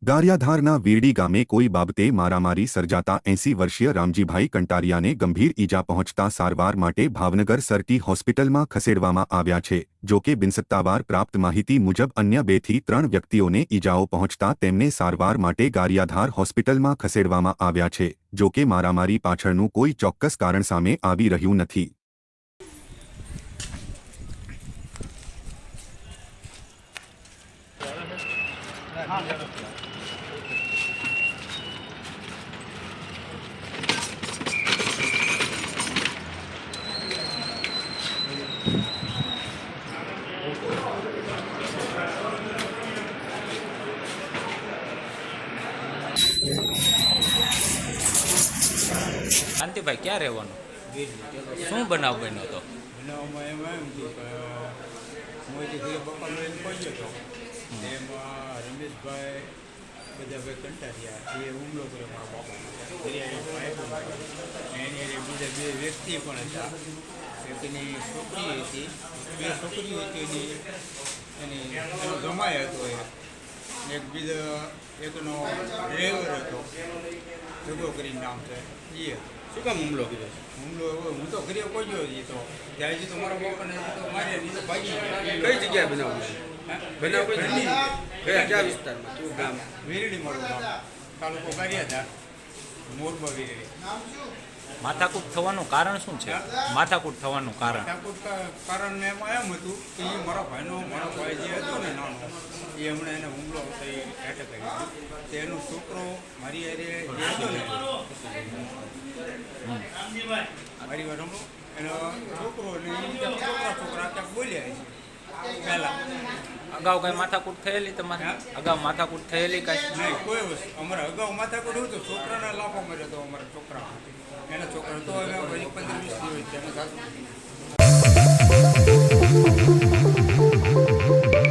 ગારિયાધારના વીરડી ગામે કોઈ બાબતે મારામારી સર્જાતા 80 વર્ષીય રામજીભાઈ કંટારિયાને ગંભીર ઈજા પહોંચતા સારવાર માટે ભાવનગર સરટી હોસ્પિટલમાં ખસેડવામાં આવ્યા છે। જો કે બિનસત્તાવાર પ્રાપ્ત માહિતી મુજબ અન્ય 2 થી 3 વ્યક્તિઓને ઈજાઓ પહોંચતા તેમને સારવાર માટે ગારિયાધાર હોસ્પિટલમાં ખસેડવામાં આવ્યા છે। જો કે મારામારી પાછળનું કોઈ ચોક્કસ કારણ સામે આવી રહ્યું નથી। શાંતિભાઈ ક્યાં રહેવાનું? શું બનાવ બન્યો હતો? બનાવમાં એમ હતું કે મોઈથી ઘરે બપોર લઈને પહોંચ્યો હતો એમાં રમેશભાઈ બધા ભાઈ કંટાળ્યા એ હુમલો કર્યો મારા બાપા એની બીજા 2 વ્યક્તિ પણ હતા। એકની છોકરી હતી, 2 છોકરીઓ હતી એની એનો જમાઈ હતો એક બીજો એકનો ડ્રાઈવર હતો જગો કરીને નામ છે એ શું કામ હુમલો કર્યો? હુમલો હું તો ઘરે પહોંચ્યો જ તો ત્યાંથી તો મારા બાપાને તો માર્યા નહીં તો ભાગી ગયા। કઈ જગ્યાએ બનાવ બનાવ કઈ જગ્યાએ? કયા વિસ્તારમાં? શું ગામ? વીરડી મારું ગામ, તાલુકો ગારિયાધાર, મોરબા વીરડી। માથાકૂટ થવાનું કારણ શું છે? માથાકૂટ થવાનું કારણ કારણ એમાં એમ હતું કે એ મારો ભાઈ જે હતો ને નાનો એ હમણાં એને હુમલો હતો એ એટેક કરી તે એનો છોકરો મારી હારે જે હતો ને મારી વાર હમણો એનો છોકરો ને છોકરા ક્યાંક બોલ્યા છે પહેલાં। અગાઉ કઈ માથાકૂટ થયેલી તમારે? અગાઉ માથાકૂટ થયેલી કાંઈ? નહીં, કોઈ વસ્તુ અમારે અગાઉ માથાકૂટ હતું છોકરાના લાફો માર્યો હતો અમારા છોકરા એના છોકરા તો હવે 15-20 દિવસ એને સાચું